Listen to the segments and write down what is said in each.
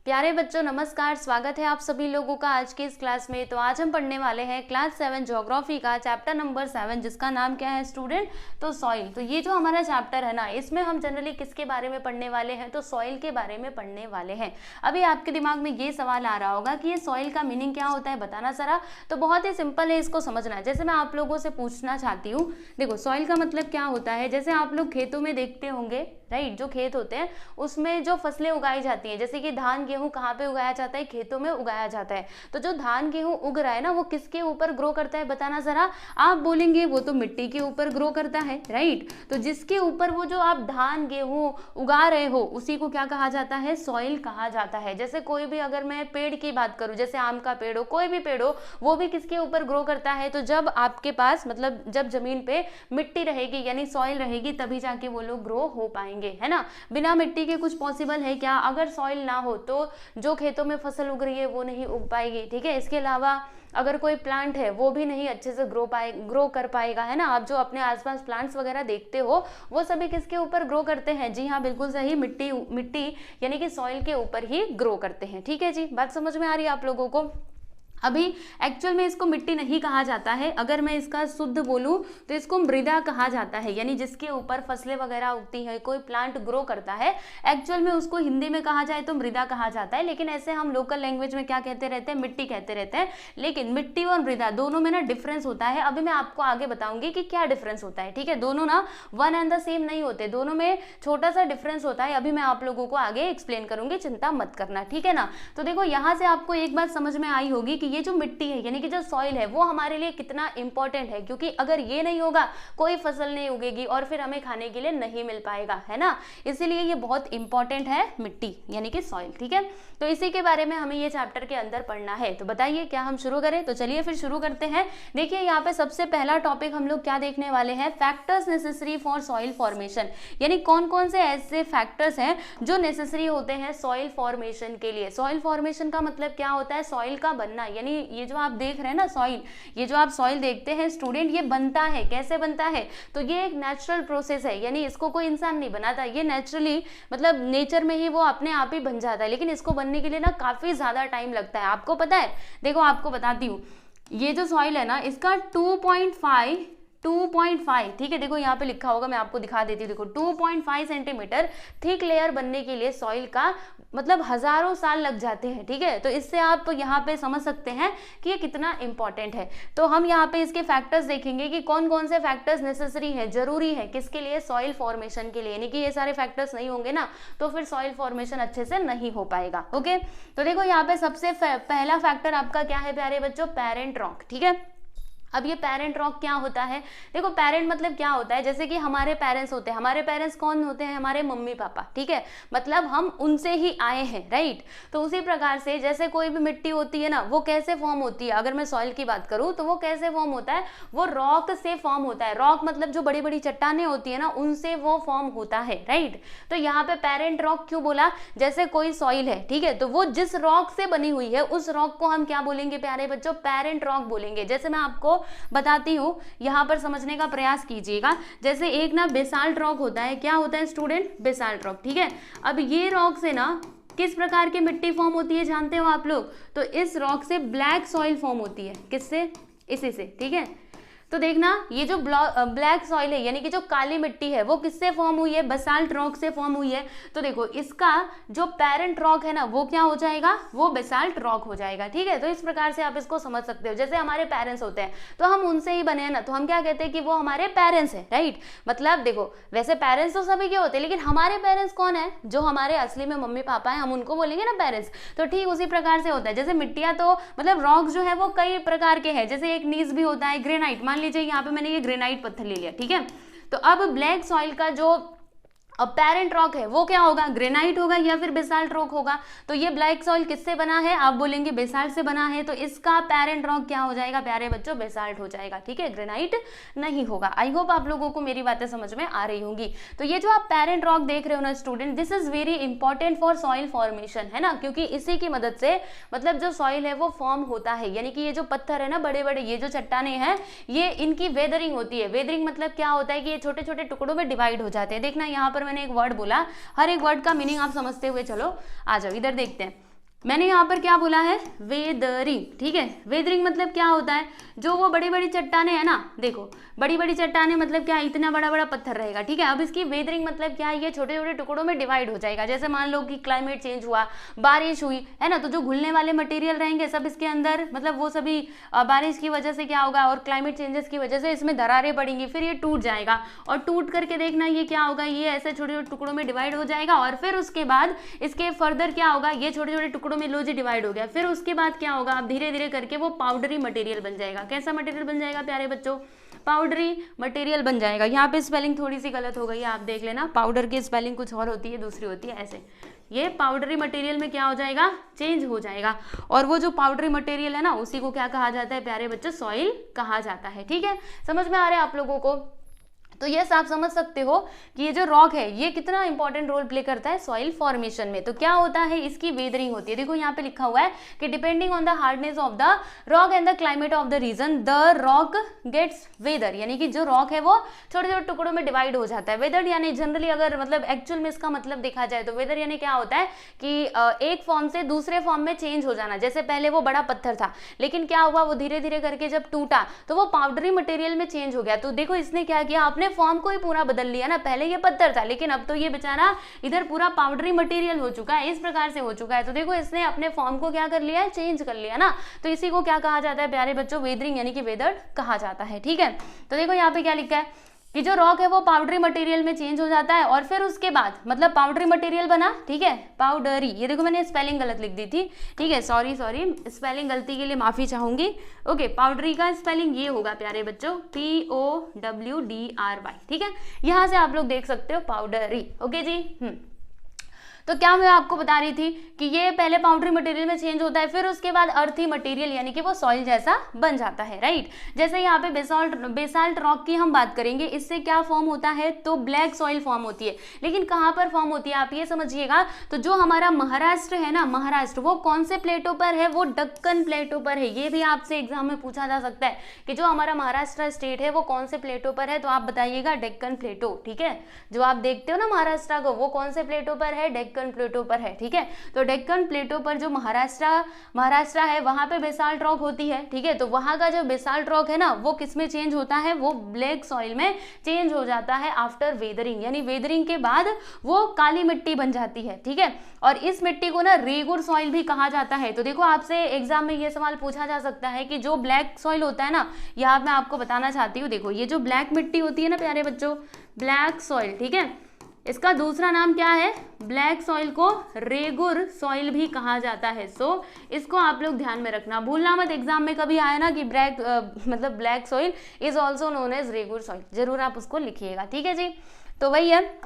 प्यारे बच्चों नमस्कार, स्वागत है आप सभी लोगों का आज के इस क्लास में। तो आज हम पढ़ने वाले हैं क्लास 7 ज्योग्राफी का चैप्टर नंबर 7, जिसका नाम क्या है स्टूडेंट, तो सॉइल। तो ये जो हमारा चैप्टर है ना, इसमें हम जनरली किसके बारे में पढ़ने वाले हैं, तो सॉइल के बारे में पढ़ने वाले हैं। अभी आपके दिमाग में ये सवाल आ रहा होगा कि ये सॉइल का मीनिंग क्या होता है, बताना जरा। तो बहुत ही सिंपल है इसको समझना। जैसे मैं आप लोगों से पूछना चाहती हूँ, देखो सॉइल का मतलब क्या होता है। जैसे आप लोग खेतों में देखते होंगे, राइट, जो खेत होते हैं उसमें जो फसलें उगाई जाती हैं, जैसे कि धान गेहूं कहाँ पे उगाया जाता है, खेतों में उगाया जाता है। तो जो धान गेहूं उग रहा है ना, वो किसके ऊपर ग्रो करता है, बताना जरा। आप बोलेंगे वो तो मिट्टी के ऊपर ग्रो करता है, राइट। तो जिसके ऊपर वो जो आप धान गेहूं उगा रहे हो, उसी को क्या कहा जाता है, सॉइल कहा जाता है। जैसे कोई भी, अगर मैं पेड़ की बात करूं, जैसे आम का पेड़ हो, कोई भी पेड़ हो, वो भी किसके ऊपर ग्रो करता है, तो जब आपके पास मतलब जब जमीन पे मिट्टी रहेगी यानी सॉइल रहेगी, तभी जाके वो लोग ग्रो हो पाएंगे, है ना। बिना मिट्टी के कुछ पॉसिबल है क्या? अगर सॉइल ना हो तो जो खेतों में फसल उग रही है वो नहीं उग पाएगी, ठीक है। इसके अलावा अगर कोई प्लांट है वो भी नहीं अच्छे से ग्रो कर पाएगा, है ना। आप जो अपने आसपास प्लांट्स वगैरह देखते हो, वो सभी किसके ऊपर ग्रो करते हैं? जी हाँ, बिल्कुल सही, मिट्टी यानी कि सॉइल के ऊपर ही ग्रो करते हैं। ठीक है जी, बात समझ में आ रही है आप लोगों को। अभी एक्चुअल में इसको मिट्टी नहीं कहा जाता है, अगर मैं इसका शुद्ध बोलूं तो इसको मृदा कहा जाता है, यानी जिसके ऊपर फसलें वगैरह उगती है, कोई प्लांट ग्रो करता है, एक्चुअल में उसको हिंदी में कहा जाए तो मृदा कहा जाता है। लेकिन ऐसे हम लोकल लैंग्वेज में क्या कहते रहते हैं, मिट्टी कहते रहते हैं। लेकिन मिट्टी और मृदा दोनों में ना डिफरेंस होता है। अभी मैं आपको आगे बताऊंगी कि क्या डिफरेंस होता है, ठीक है। दोनों ना वन एंड द सेम नहीं होते, दोनों में छोटा सा डिफरेंस होता है। अभी मैं आप लोगों को आगे एक्सप्लेन करूंगी, चिंता मत करना, ठीक है ना। तो देखो यहाँ से आपको एक बात समझ में आई होगी कि ये जो मिट्टी है यानी कि जो सॉइल है, वो हमारे लिए कितना इंपॉर्टेंट है, क्योंकि अगर ये नहीं होगा कोई फसल नहीं उगेगी और फिर हमें खाने के लिए नहीं मिल पाएगा, है ना। इसीलिए ये बहुत इंपॉर्टेंट है मिट्टी यानी कि सॉइल, ठीक है। तो इसी के बारे में हमें ये चैप्टर के अंदर पढ़ना है। तो बताइए क्या हम शुरू करें? तो चलिए फिर शुरू करते हैं। देखिए यहाँ पे सबसे पहला टॉपिक हम लोग क्या देखने वाले हैं, factors necessary for soil formation, यानी कौन कौन से ऐसे फैक्टर्स हैं जो नेसेसरी होते हैं सॉइल फॉर्मेशन के लिए। सॉइल फॉर्मेशन का मतलब क्या होता है, सॉइल का बनना, यानी ये जो आप देख रहे हैं ना सॉइल, ये जो आप सॉइल देखते हैं स्टूडेंट, ये बनता है, कैसे बनता है, तो ये एक नेचुरल प्रोसेस है, यानी इसको कोई इंसान नहीं बनाता, ये नेचुरली मतलब नेचर में ही वो अपने आप ही बन जाता है। लेकिन इसको बनने के लिए ना काफी ज्यादा टाइम लगता है, आपको पता है। देखो आपको बताती हूँ, ये जो सॉइल है ना, इसका 2.5, ठीक है। देखो यहाँ पे लिखा होगा, मैं आपको दिखा देती हूँ। देखो 2.5 सेंटीमीटर थिक लेयर बनने के लिए सॉइल का मतलब हजारों साल लग जाते हैं, ठीक है। तो इससे आप यहाँ पे समझ सकते हैं कि ये कितना इंपॉर्टेंट है। तो हम यहाँ पे इसके फैक्टर्स देखेंगे कि कौन कौन से फैक्टर्स नेसेसरी है, जरूरी है किसके लिए, सॉइल फॉर्मेशन के लिए। यानी कि ये सारे फैक्टर्स नहीं होंगे ना, तो फिर सॉइल फॉर्मेशन अच्छे से नहीं हो पाएगा। ओके, तो देखो यहाँ पे सबसे पहला फैक्टर आपका क्या है प्यारे बच्चों, पेरेंट रॉक, ठीक है। अब ये पेरेंट रॉक क्या होता है, देखो पेरेंट मतलब क्या होता है, जैसे कि हमारे पेरेंट्स होते हैं, हमारे पेरेंट्स कौन होते हैं, हमारे मम्मी पापा, ठीक है, मतलब हम उनसे ही आए हैं, राइट। तो उसी प्रकार से जैसे कोई भी मिट्टी होती है ना, वो कैसे फॉर्म होती है, अगर मैं सॉइल की बात करूं तो वो कैसे फॉर्म होता है, वो रॉक से फॉर्म होता है। रॉक मतलब जो बड़ी बड़ी चट्टानें होती है ना, उनसे वो फॉर्म होता है, राइट। तो यहाँ पे पेरेंट रॉक क्यों बोला, जैसे कोई सॉइल है, ठीक है, तो वो जिस रॉक से बनी हुई है उस रॉक को हम क्या बोलेंगे प्यारे बच्चों, पेरेंट रॉक बोलेंगे। जैसे मैं आपको बताती हूँ, यहां पर समझने का प्रयास कीजिएगा। जैसे एक ना बेसाल्ट रॉक होता है, क्या होता है स्टूडेंट, बेसाल्ट रॉक, ठीक है। अब ये रॉक से ना किस प्रकार की मिट्टी फॉर्म होती है जानते हो आप लोग, तो इस रॉक से ब्लैक सॉइल फॉर्म होती है, किससे, इसी से, ठीक है। तो देखना ये जो ब्लैक सॉइल है यानी कि जो काली मिट्टी है, वो किससे फॉर्म हुई है, बेसाल्ट रॉक से फॉर्म हुई है। तो देखो इसका जो पेरेंट रॉक है ना, वो क्या हो जाएगा, वो बेसाल्ट रॉक हो जाएगा, ठीक है। तो इस प्रकार से आप इसको समझ सकते हो। जैसे हमारे पेरेंट्स होते हैं तो हम उनसे ही बने हैं ना, तो हम क्या कहते हैं कि वो हमारे पेरेंट्स है, राइट। मतलब देखो वैसे पेरेंट्स तो सभी के होते हैं, लेकिन हमारे पेरेंट्स कौन है, जो हमारे असली में मम्मी पापा है, हम उनको बोलेंगे ना पेरेंट्स। तो ठीक उसी प्रकार से होता है। जैसे मिट्टियां तो मतलब रॉक जो है वो कई प्रकार के हैं, जैसे एक नीस भी होता है, ग्रेनाइट, मान लीजिए यहाँ पे मैंने ये ग्रेनाइट पत्थर ले लिया, ठीक है। तो अब ब्लैक सॉइल का जो अब पेरेंट रॉक है वो क्या होगा, ग्रेनाइट होगा या फिर बेसाल्ट रॉक होगा। तो ये ब्लैक सॉइल किससे बना है, आप बोलेंगे बेसाल्ट से बना है, तो इसका पेरेंट रॉक क्या हो जाएगा प्यारे बच्चों, बेसाल्ट हो जाएगा, ठीक है, ग्रेनाइट नहीं होगा। आई होप आप लोगों को मेरी बातें समझ में आ रही होंगी। तो ये जो आप पेरेंट रॉक देख रहे हो ना student, this is very important for soil formation, है ना, क्योंकि इसी की मदद से मतलब जो सॉइल है वो फॉर्म होता है। यानी कि ये जो पत्थर है ना, बड़े बड़े ये जो चट्टाने हैं, ये इनकी वेदरिंग होती है। वेदरिंग मतलब क्या होता है कि ये छोटे छोटे टुकड़ों में डिवाइड हो जाते हैं। देखना यहाँ पर मैंने एक वर्ड बोला, हर एक वर्ड का मीनिंग आप समझते हुए चलो, आ जाओ इधर देखते हैं। मैंने यहाँ पर क्या बोला है, वेदरिंग, ठीक है। वेदरिंग मतलब क्या होता है, जो वो बड़ी बड़ी चट्टाने है ना, देखो बड़ी बड़ी चट्टाने मतलब क्या, इतना बड़ा बड़ा पत्थर रहेगा, ठीक है। अब इसकी वेदरिंग मतलब क्या है, ये छोटे छोटे टुकड़ों में डिवाइड हो जाएगा। जैसे मान लो कि क्लाइमेट चेंज हुआ, बारिश हुई है ना, तो जो घुलने वाले मटेरियल रहेंगे सब इसके अंदर, मतलब वो सभी बारिश की वजह से क्या होगा और क्लाइमेट चेंजेस की वजह से इसमें दरारें पड़ेंगी, फिर ये टूट जाएगा और टूट करके देखना ये क्या होगा, ये ऐसे छोटे छोटे टुकड़ों में डिवाइड हो जाएगा और फिर उसके बाद इसके फर्दर क्या होगा, ये छोटे छोटे टुकड़ों में लो जी डिवाइड हो गया, फिर उसके बाद क्या होगा, अब धीरे धीरे करके वो पाउडरी मटेरियल बन जाएगा। कैसा मटेरियल बन जाएगा प्यारे बच्चों, पाउडरी मटेरियल बन जाएगा। यहाँ पे स्पेलिंग थोड़ी सी गलत हो गई है, आप देख लेना, पाउडर की स्पेलिंग कुछ और होती है, दूसरी होती है, ऐसे ये पाउडरी मटेरियल में क्या हो जाएगा, चेंज हो जाएगा। और वो जो पाउडरी मटेरियल है ना, उसी को क्या कहा जाता है प्यारे बच्चों, सॉइल कहा जाता है, ठीक है। समझ में आ रहा है आप लोगों को। तो ये आप समझ सकते हो कि ये जो रॉक है ये कितना इंपॉर्टेंट रोल प्ले करता है सॉइल फॉर्मेशन में। तो क्या होता है, इसकी वेदरिंग होती है। देखो यहाँ पे लिखा हुआ है कि depending on the hardness of the rock and the climate of the region the rock gets weather, यानी कि जो रॉक है वो छोटे छोटे टुकड़ों में डिवाइड हो जाता है। वेदर यानी जनरली अगर मतलब एक्चुअल में इसका मतलब देखा जाए तो वेदर यानी क्या होता है कि एक फॉर्म से दूसरे फॉर्म में चेंज हो जाना। जैसे पहले वो बड़ा पत्थर था, लेकिन क्या हुआ, वो धीरे धीरे करके जब टूटा तो वो पाउडरी मटेरियल में चेंज हो गया। तो देखो इसने क्या किया, आपने फॉर्म को ही पूरा बदल लिया ना, पहले ये पत्थर था लेकिन अब तो ये बेचारा इधर पूरा पाउडरी मटेरियल हो चुका है, इस प्रकार से हो चुका है। तो देखो इसने अपने फॉर्म को क्या कर लिया है, चेंज कर लिया ना। तो इसी को क्या कहा जाता है प्यारे बच्चों, वेदरिंग यानी कि वेदर कहा जाता है, ठीक है। तो देखो यहाँ पे क्या लिखा है कि जो रॉक है वो पाउडरी मटेरियल में चेंज हो जाता है और फिर उसके बाद मतलब पाउडरी मटेरियल बना, ठीक है, पाउडरी। ये देखो मैंने स्पेलिंग गलत लिख दी थी, ठीक है, सॉरी स्पेलिंग गलती के लिए माफी चाहूंगी। ओके, पाउडरी का स्पेलिंग ये होगा प्यारे बच्चों, POWDRY, ठीक है। यहाँ से आप लोग देख सकते हो पाउडरी, ओके जी। तो क्या मैं आपको बता रही थी कि ये पहले पाउडरी मटेरियल में चेंज होता है, फिर उसके बाद अर्थी मटेरियल यानी कि वो सॉइल जैसा बन जाता है, राइट। जैसे यहाँ पे बेसाल्ट रॉक की हम बात करेंगे, इससे क्या फॉर्म होता है, तो ब्लैक सॉइल फॉर्म होती है। लेकिन कहाँ पर फॉर्म होती है आप ये समझिएगा, तो जो हमारा महाराष्ट्र है ना, महाराष्ट्र वो कौन से प्लेटों पर है, वो दक्कन प्लेटों पर है। ये भी आपसे एग्जाम में पूछा जा सकता है कि जो हमारा महाराष्ट्र स्टेट है वो कौन से प्लेटों पर है, तो आप बताइएगा डेक्कन प्लेटो, ठीक है। जो आप देखते हो ना महाराष्ट्र को, वो कौन से प्लेटों पर है, डेक्कन प्लेटो पर है, ठीक है। तो डेक्कन प्लेटो पर जो महाराष्ट्र है वहां पे बेसाल्ट रॉक होती है, ठीक है। तो वहां का जो बेसाल्ट रॉक है ना, वो किस में चेंज होता है, वो ब्लैक सॉइल में चेंज हो जाता है आफ्टर वेदरिंग, यानी वेदरिंग के बाद वो काली मिट्टी बन जाती है, ठीक है। और इस मिट्टी को ना रेगुर सॉइल भी कहा जाता है। तो देखो आपसे एग्जाम में ये सवाल पूछा जा सकता है कि जो ब्लैक सॉइल होता है ना, यहाँ मैं आपको बताना चाहती हूँ, देखो ये जो ब्लैक मिट्टी होती है ना प्यारे बच्चों, ब्लैक सॉइल, ठीक है, इसका दूसरा नाम क्या है, ब्लैक सॉइल को रेगुर सॉइल भी कहा जाता है। सो इसको आप लोग ध्यान में रखना, भूलना मत, एग्जाम में कभी आए ना कि black soil is also known as regur soil, जरूर आप उसको लिखिएगा, ठीक है जी। तो वही है।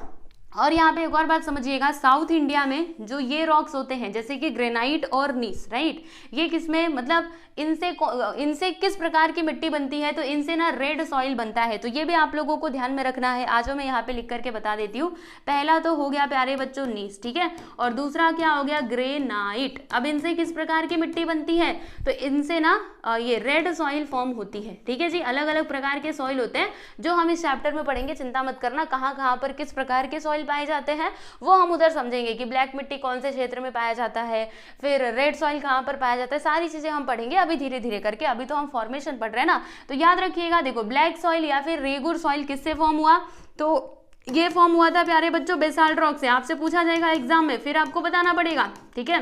और यहाँ पे एक और बात समझिएगा, साउथ इंडिया में जो ये रॉक्स होते हैं जैसे कि ग्रेनाइट और नीस, राइट, ये किसमें मतलब इनसे किस प्रकार की मिट्टी बनती है, तो इनसे ना रेड सॉइल बनता है। तो ये भी आप लोगों को ध्यान में रखना है। आज मैं यहाँ पे लिख करके बता देती हूँ। पहला तो हो गया प्यारे बच्चों नीस, ठीक है, और दूसरा क्या हो गया, ग्रेनाइट। अब इनसे किस प्रकार की मिट्टी बनती है, तो इनसे ना ये रेड सॉइल फॉर्म होती है, ठीक है जी। अलग अलग प्रकार के सॉइल होते हैं जो हम इस चैप्टर में पढ़ेंगे, चिंता मत करना। कहाँ कहाँ पर किस प्रकार के सॉइल पाए जाते हैं वो हम उधर समझेंगे कि ब्लैक मिट्टी कौन से क्षेत्र में पाया जाता है, फिर रेड सॉइल कहाँ पर पाया जाता है, सारी चीजें हम पढ़ेंगे अभी धीरे धीरे करके। अभी तो हम फॉर्मेशन पढ़ रहे हैं ना। तो याद रखिएगा, देखो ब्लैक सॉइल या फिर रेगुर सॉइल किससे फॉर्म हुआ, तो ये फॉर्म हुआ था प्यारे बच्चों बेसाल्ट रॉक से। आपसे पूछा जाएगा एग्जाम में, फिर आपको बताना पड़ेगा, ठीक है।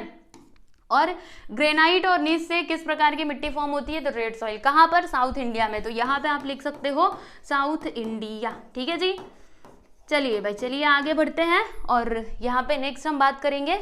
और ग्रेनाइट और नीस से किस प्रकार की मिट्टी फॉर्म होती है, तो रेड सॉइल। कहाँ पर, साउथ इंडिया में। तो यहाँ पे आप लिख सकते हो साउथ इंडिया, ठीक है जी। चलिए भाई, चलिए आगे बढ़ते हैं और यहाँ पे नेक्स्ट हम बात करेंगे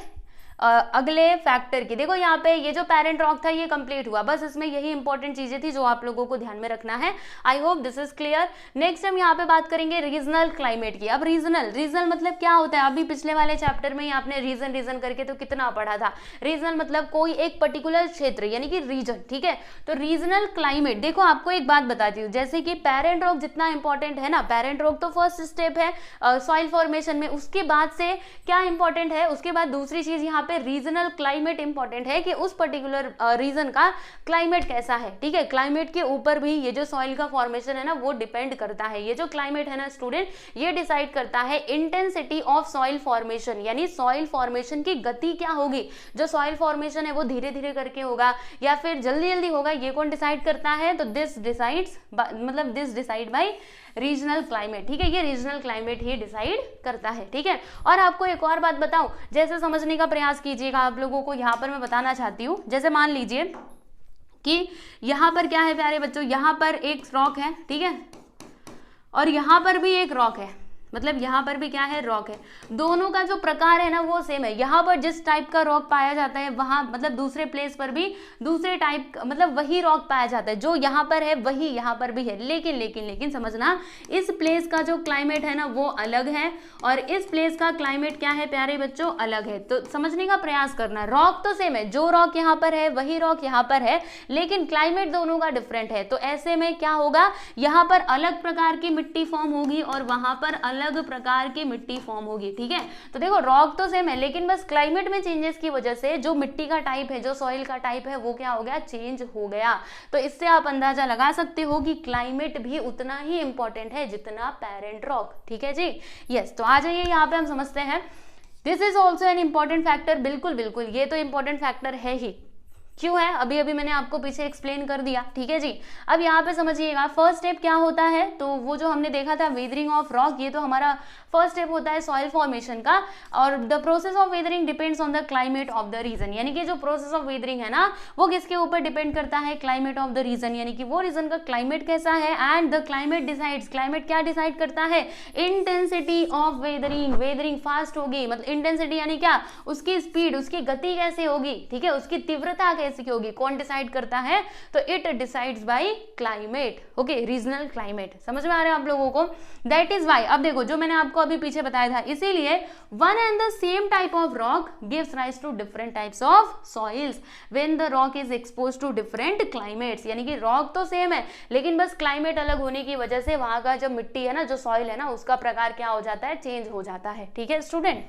अगले फैक्टर की। देखो यहाँ पे ये जो पेरेंट रॉक था ये कंप्लीट हुआ, बस इसमें यही इंपॉर्टेंट चीजें थी जो आप लोगों को ध्यान में रखना है। I hope this is clear. Next हम यहाँ पे बात करेंगे रीजनल क्लाइमेट की। अब रीजनल मतलब क्या होता है, अभी पिछले वाले चैप्टर में ही आपने रीजन करके तो कितना पढ़ा था। रीजनल मतलब कोई एक पर्टिकुलर क्षेत्र यानी कि रीजन, ठीक है। तो रीजनल क्लाइमेट, देखो आपको एक बात बताती हूँ, जैसे कि पेरेंट रॉक जितना इंपॉर्टेंट है ना, पेरेंट रॉक तो फर्स्ट स्टेप है सॉइल फॉर्मेशन में, उसके बाद से क्या इंपॉर्टेंट है, उसके बाद दूसरी चीज यहाँ पे रीजनल क्लाइमेट इंपॉर्टेंट है कि उस पर्टिकुलर रीजन का क्लाइमेट कैसा है, ठीक है। क्लाइमेट के ऊपर भी ये जो सॉइल का फॉर्मेशन है ना वो डिपेंड करता है। ये जो क्लाइमेट है ना स्टूडेंट, ये डिसाइड करता है इंटेंसिटी ऑफ सॉइल फॉर्मेशन, यानी सॉइल फॉर्मेशन की गति क्या होगी। जो सॉइल फॉर्मेशन है वो धीरे धीरे करके होगा या फिर जल्दी जल्दी होगा, ये कौन डिसाइड करता है, तो this decide by regional climate, ठीक है। ये रीजनल क्लाइमेट ही डिसाइड करता है, ठीक है। और आपको एक और बात बताऊं, जैसे समझने का प्रयास कीजिएगा, आप लोगों को यहाँ पर मैं बताना चाहती हूँ। जैसे मान लीजिए कि यहाँ पर क्या है प्यारे बच्चों, यहाँ पर एक रॉक है, ठीक है, और यहाँ पर भी एक रॉक है, मतलब यहाँ पर भी क्या है, रॉक है। दोनों का जो प्रकार है ना वो सेम है। यहाँ पर जिस टाइप का रॉक पाया जाता है वहां मतलब दूसरे प्लेस पर भी दूसरे टाइप मतलब वही रॉक पाया जाता है। जो यहाँ पर है वही यहाँ पर भी है, लेकिन लेकिन लेकिन समझना, इस प्लेस का जो क्लाइमेट है ना वो अलग है और इस प्लेस का क्लाइमेट क्या है प्यारे बच्चों, अलग है। तो समझने का प्रयास करना, रॉक तो सेम है, जो रॉक यहाँ पर है वही रॉक यहाँ पर है, लेकिन क्लाइमेट दोनों का डिफरेंट है। तो ऐसे में क्या होगा, यहाँ पर अलग प्रकार की मिट्टी फॉर्म होगी और वहां पर अलग प्रकार की मिट्टी फॉर्म होगी, ठीक है। तो देखो रॉक तो सेम है, लेकिन बस क्लाइमेट में चेंजेस की वजह से जो मिट्टी का टाइप है, जो सॉइल का टाइप है वो क्या हो गया, चेंज हो गया। तो इससे आप अंदाजा लगा सकते हो कि क्लाइमेट भी उतना ही इंपॉर्टेंट है जितना पेरेंट रॉक, ठीक है जी। यस, तो आ जाइए यहाँ पे हम समझते हैं, this is also an important factor. बिल्कुल बिल्कुल, ये तो इंपॉर्टेंट फैक्टर है ही। क्यों है, अभी अभी मैंने आपको पीछे एक्सप्लेन कर दिया, ठीक है जी। अब यहाँ पे समझिएगा फर्स्ट स्टेप क्या होता है, तो वो जो हमने देखा था वेदरिंग ऑफ रॉक, ये तो हमारा फर्स्ट स्टेप होता है सॉइल फॉर्मेशन का। और the process of weathering depends on the climate of the region, यानी कि जो प्रोसेस ऑफ वेदरिंग है ना वो किसके ऊपर डिपेंड करता है, क्लाइमेट ऑफ द रीजन, यानी कि वो रीजन का क्लाइमेट कैसा है। And the climate decides, climate क्या डिसाइड करता है, intensity of weathering, weathering fast होगी, मतलब इंटेंसिटी यानी क्या, उसकी स्पीड, उसकी गति कैसे होगी, ठीक है, उसकी तीव्रता कैसी होगी, कौन डिसाइड करता है, तो it decides bye climate, okay, regional climate. समझ में आ रहा है आप लोगों को, दैट इज वाई। अब देखो जो मैंने आपको अभी पीछे बताया था, इसीलिए one and the same type of rock gives rise to different types of soils when the rock is exposed to different climates, यानी कि रॉक तो सेम है लेकिन बस क्लाइमेट अलग होने की वजह से वहां का जो मिट्टी है ना, जो सॉइल है ना, उसका प्रकार क्या हो जाता है, चेंज हो जाता है, ठीक है स्टूडेंट।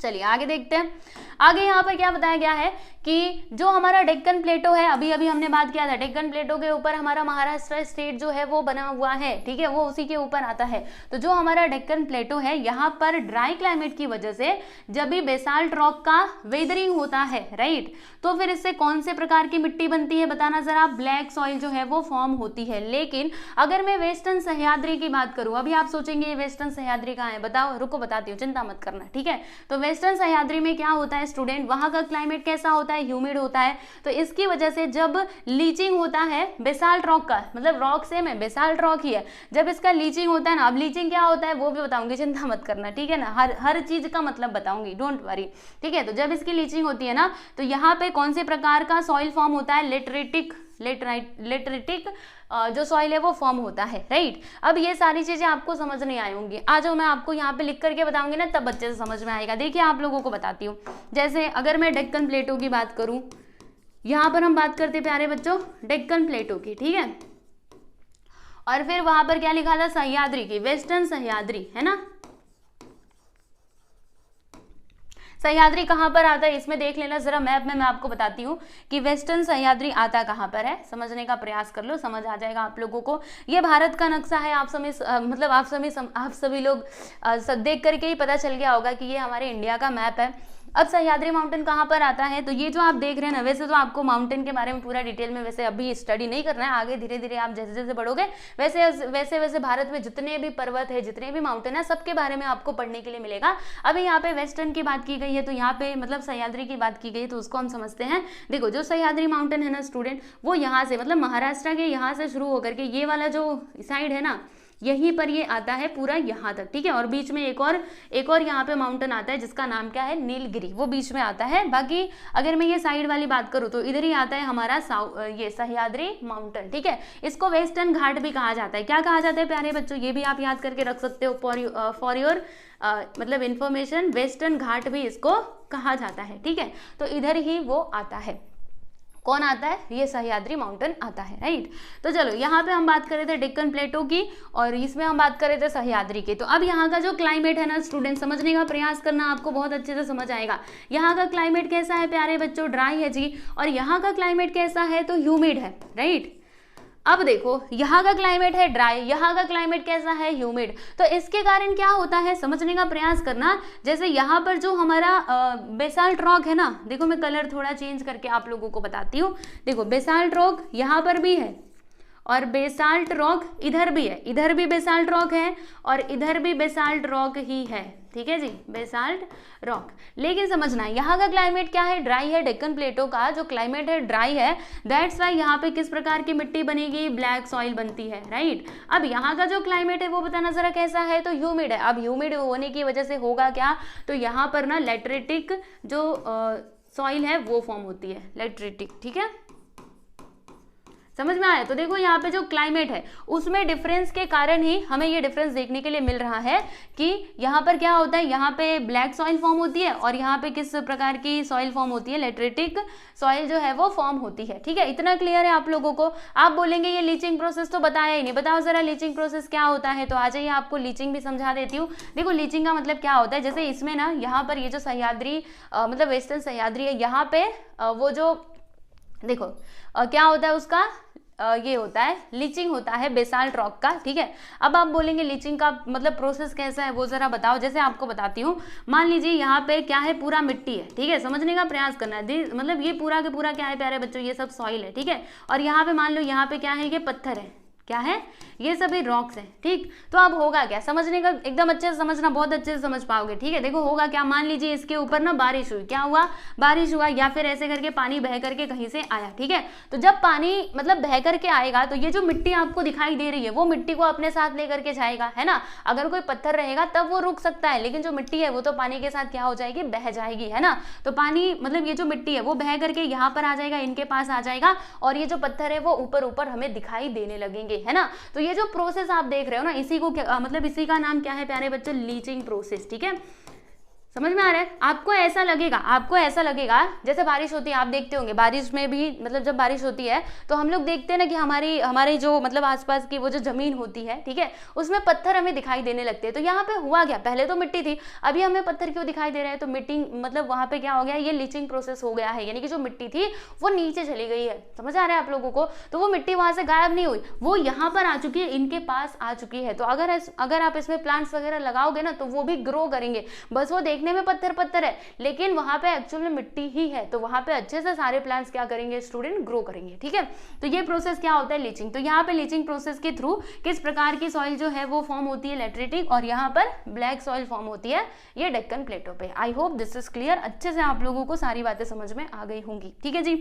चलिए आगे देखते हैं। आगे यहाँ पर क्या बताया गया है कि जो हमारा डेक्कन प्लेटो है, अभी अभी हमने बात किया था, डेक्कन प्लेटो के ऊपर हमारा महाराष्ट्र स्टेट जो है वो बना हुआ है, ठीक है, वो उसी के ऊपर आता है। तो जो हमारा डेक्कन प्लेटो है, यहाँ पर ड्राई क्लाइमेट की वजह से जब भी बेसाल्ट रॉक का वेदरिंग होता है, राइट, तो फिर इससे कौन से प्रकार की मिट्टी बनती है बताना जरा, ब्लैक सॉइल जो है वो फॉर्म होती है। लेकिन अगर मैं वेस्टर्न सह्याद्री की बात करूं, अभी आप सोचेंगे ये वेस्टर्न सह्याद्री कहाँ है, बताओ, रुको बताती हूँ, चिंता मत करना, ठीक है। तो वेस्टर्न सह्याद्री में क्या होता है स्टूडेंट, वहां का क्लाइमेट कैसा होता है, ह्यूमिड होता है। तो इसकी वजह से जब लीचिंग होता है बेसाल्ट रॉक का, मतलब रॉक सेम है, बेसाल्ट रॉक ही है, जब इसका लीचिंग होता है ना, अब लीचिंग क्या होता है वो भी बताऊंगी, चिंता मत करना, ठीक है ना, हर चीज का मतलब बताऊंगी, डोंट वरी, ठीक है। तो जब इसकी लीचिंग होती है ना, तो यहाँ पे कौन से प्रकार का सॉइल फॉर्म होता है, लेटरिटिक जो सॉइल है वो फॉर्म होता है, राइट। अब ये सारी चीजें आपको समझ नहीं आई होंगी, आ जाओ मैं आपको यहाँ पे लिख करके बताऊंगी ना, तब अच्छे से समझ में आएगा। देखिए आप लोगों को बताती हूँ, जैसे अगर मैं डेक्कन प्लेटो की बात करूँ, यहाँ पर हम बात करते प्यारे बच्चों डेक्कन प्लेटो की, ठीक है, और फिर वहां पर क्या लिखा था, सह्याद्री की, वेस्टर्न सह्याद्री, है ना। सह्याद्री कहाँ पर आता है, इसमें देख लेना जरा मैप में, मैं आपको बताती हूँ कि वेस्टर्न सह्याद्री आता कहाँ पर है, समझने का प्रयास कर लो, समझ आ जाएगा आप लोगों को। ये भारत का नक्शा है, आप सभी लोग देख करके ही पता चल गया होगा कि ये हमारे इंडिया का मैप है। अब सह्याद्री माउंटेन कहाँ पर आता है, तो ये जो आप देख रहे हैं ना, वैसे तो आपको माउंटेन के बारे में पूरा डिटेल में वैसे अभी स्टडी नहीं करना है, आगे धीरे धीरे आप जैसे जैसे बढ़ोगे वैसे भारत में जितने भी पर्वत है, जितने भी माउंटेन है, सबके बारे में आपको पढ़ने के लिए मिलेगा। अभी यहाँ पे वेस्टर्न की बात की गई है, तो यहाँ पे मतलब सह्याद्री की बात की गई, तो उसको हम समझते हैं। देखो जो सह्याद्री माउंटेन है ना स्टूडेंट, वो यहाँ से मतलब महाराष्ट्र के यहाँ से शुरू होकर के ये वाला जो साइड है ना, यहीं पर ये आता है पूरा यहाँ तक, ठीक है। और बीच में एक और यहाँ पे माउंटेन आता है जिसका नाम क्या है, नीलगिरी, वो बीच में आता है। बाकी अगर मैं ये साइड वाली बात करूँ तो इधर ही आता है हमारा ये सह्याद्री माउंटेन, ठीक है। इसको वेस्टर्न घाट भी कहा जाता है। क्या कहा जाता है प्यारे बच्चों, ये भी आप याद करके रख सकते हो फॉर योर मतलब इंफॉर्मेशन, वेस्टर्न घाट भी इसको कहा जाता है, ठीक है। तो इधर ही वो आता है। कौन आता है, ये सह्याद्री माउंटेन आता है, राइट। तो चलो यहाँ पे हम बात कर रहे थे डेक्कन प्लेटो की और इसमें हम बात कर रहे थे सह्याद्री की। तो अब यहाँ का जो क्लाइमेट है ना स्टूडेंट, समझने का प्रयास करना, आपको बहुत अच्छे से समझ आएगा। यहाँ का क्लाइमेट कैसा है प्यारे बच्चों, ड्राई है जी, और यहाँ का क्लाइमेट कैसा है, तो ह्यूमिड है, राइट। अब देखो यहाँ का क्लाइमेट है ड्राई, यहाँ का क्लाइमेट कैसा है, ह्यूमिड। तो इसके कारण क्या होता है समझने का प्रयास करना। जैसे यहाँ पर जो हमारा बेसाल्ट रॉक है ना, देखो मैं कलर थोड़ा चेंज करके आप लोगों को बताती हूँ। देखो बेसाल्ट रॉक यहाँ पर भी है और बेसाल्ट रॉक इधर भी है, इधर भी बेसाल्ट रॉक है और इधर भी बेसाल्ट रॉक ही है, ठीक है जी, बेसाल्ट रॉक। लेकिन समझना यहाँ का क्लाइमेट क्या है, ड्राई है। डेक्कन प्लेटो का जो क्लाइमेट है ड्राई है, दैट्स वाई यहाँ पे किस प्रकार की मिट्टी बनेगी, ब्लैक सॉइल बनती है, राइट। अब यहाँ का जो क्लाइमेट है वो बताना जरा कैसा है, तो ह्यूमिड है। अब ह्यूमिड होने की वजह से होगा क्या, तो यहाँ पर ना लेटरेटिक जो सॉइल है वो फॉर्म होती है, लेटरेटिक, ठीक है, समझ में आया। तो देखो यहाँ पे जो क्लाइमेट है उसमें डिफरेंस के कारण ही हमें ये डिफरेंस देखने के लिए मिल रहा है कि यहाँ पर क्या होता है, यहाँ पे ब्लैक सॉइल फॉर्म होती है और यहाँ पे किस प्रकार की सॉइल फॉर्म होती है, लेटरेटिक सॉइल जो है वो फॉर्म होती है, ठीक है। इतना क्लियर है आप लोगों को। आप बोलेंगे ये लीचिंग प्रोसेस तो बताया ही नहीं, बताओ जरा लीचिंग प्रोसेस क्या होता है। तो आ जाइए आपको लीचिंग भी समझा देती हूँ। देखो लीचिंग का मतलब क्या होता है, जैसे इसमें ना यहाँ पर ये जो सह्याद्री मतलब वेस्टर्न सह्याद्री है, यहाँ पे वो जो देखो क्या होता है उसका ये होता है लीचिंग होता है बेसाल्ट रॉक का, ठीक है। अब आप बोलेंगे लीचिंग का मतलब प्रोसेस कैसा है वो जरा बताओ। जैसे आपको बताती हूँ, मान लीजिए यहाँ पे क्या है, पूरा मिट्टी है, ठीक है, समझने का प्रयास करना है। मतलब ये पूरा के पूरा क्या है प्यारे बच्चों, ये सब सॉइल है, ठीक है। और यहाँ पे मान लो यहाँ पे क्या है, ये पत्थर है, क्या है, ये सभी रॉक्स हैं, ठीक। तो अब होगा क्या, समझने का एकदम अच्छे से समझना, बहुत अच्छे से समझ पाओगे, ठीक है। देखो होगा क्या, मान लीजिए इसके ऊपर ना बारिश हुई, क्या हुआ, बारिश हुआ, या फिर ऐसे करके पानी बह करके कहीं से आया, ठीक है। तो जब पानी मतलब बह करके आएगा तो ये जो मिट्टी आपको दिखाई दे रही है वो मिट्टी को अपने साथ लेकर के जाएगा, है ना। अगर कोई पत्थर रहेगा तब वो रुक सकता है, लेकिन जो मिट्टी है वो तो पानी के साथ क्या हो जाएगी, बह जाएगी, है ना। तो पानी मतलब ये जो मिट्टी है वो बह करके यहाँ पर आ जाएगा, इनके पास आ जाएगा, और ये जो पत्थर है वो ऊपर ऊपर हमें दिखाई देने लगेंगे, है ना। तो ये जो प्रोसेस आप देख रहे हो ना, इसी को मतलब इसी का नाम क्या है प्यारे बच्चों, लीचिंग प्रोसेस, ठीक है। समझ में आ रहा है। आपको ऐसा लगेगा जैसे बारिश होती है, आप देखते होंगे बारिश में भी मतलब जब बारिश होती है तो हम लोग देखते हैं ना कि हमारी जो मतलब आसपास की वो जो जमीन होती है, ठीक है, उसमें पत्थर हमें दिखाई देने लगते हैं। तो यहाँ पे हुआ क्या, पहले तो मिट्टी थी, अभी हमें पत्थर क्यों दिखाई दे रहा है, तो मिट्टी मतलब वहां पे क्या हो गया, ये लीचिंग प्रोसेस हो गया है, यानी कि जो मिट्टी थी वो नीचे चली गई है। समझ आ रहा है आप लोगों को। तो वो मिट्टी वहां से गायब नहीं हुई, वो यहाँ पर आ चुकी है, इनके पास आ चुकी है। तो अगर आप इसमें प्लांट्स वगैरह लगाओगे ना तो वो भी ग्रो करेंगे। बस वो देखने में पत्थर है लेकिन वहां पे एक्चुअल में मिट्टी ही है, तो वहां पे अच्छे से सारे प्लांट्स क्या करेंगे स्टूडेंट, ग्रो करेंगे, ठीक है। तो ये प्रोसेस क्या होता है, लीचिंग। तो यहाँ पे लीचिंग प्रोसेस के थ्रू किस प्रकार की सॉइल जो है वो फॉर्म होती है, लेटरेटिक, और यहाँ पर ब्लैक सॉइल फॉर्म होती है ये डेक्कन प्लेटो पे। I hope this is clear, अच्छे से आप लोगों को सारी बातें समझ में आ गई होंगी, ठीक है जी।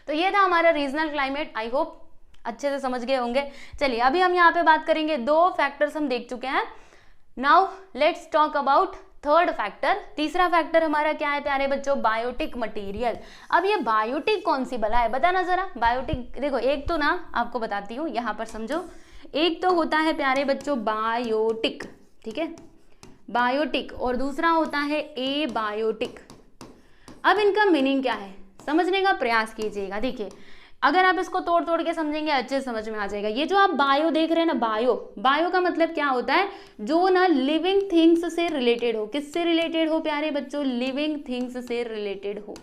तो ये था हमारा रीजनल क्लाइमेट, आई होप अच्छे से समझ गए होंगे। चलिए अभी हम यहाँ पे बात करेंगे, दो फैक्टर्स हम देख चुके हैं। Now let's talk about third factor. तीसरा फैक्टर हमारा क्या है प्यारे बच्चों, बायोटिक मटेरियल। अब ये बायोटिक कौन सी बला है, बताना जरा। बायोटिक देखो, एक तो ना आपको बताती हूँ, यहाँ पर समझो, एक तो होता है प्यारे बच्चों बायोटिक, ठीक है, बायोटिक, और दूसरा होता है ए बायोटिक। अब इनका मीनिंग क्या है समझने का प्रयास कीजिएगा। देखिए अगर आप इसको तोड़ तोड़ के समझेंगे अच्छे से समझ में आ जाएगा। ये जो आप बायो देख रहे हैं ना, बायो का मतलब क्या होता है, जो ना लिविंग थिंग्स से रिलेटेड हो। किससे रिलेटेड हो प्यारे बच्चों, लिविंग थिंग्स से रिलेटेड हो,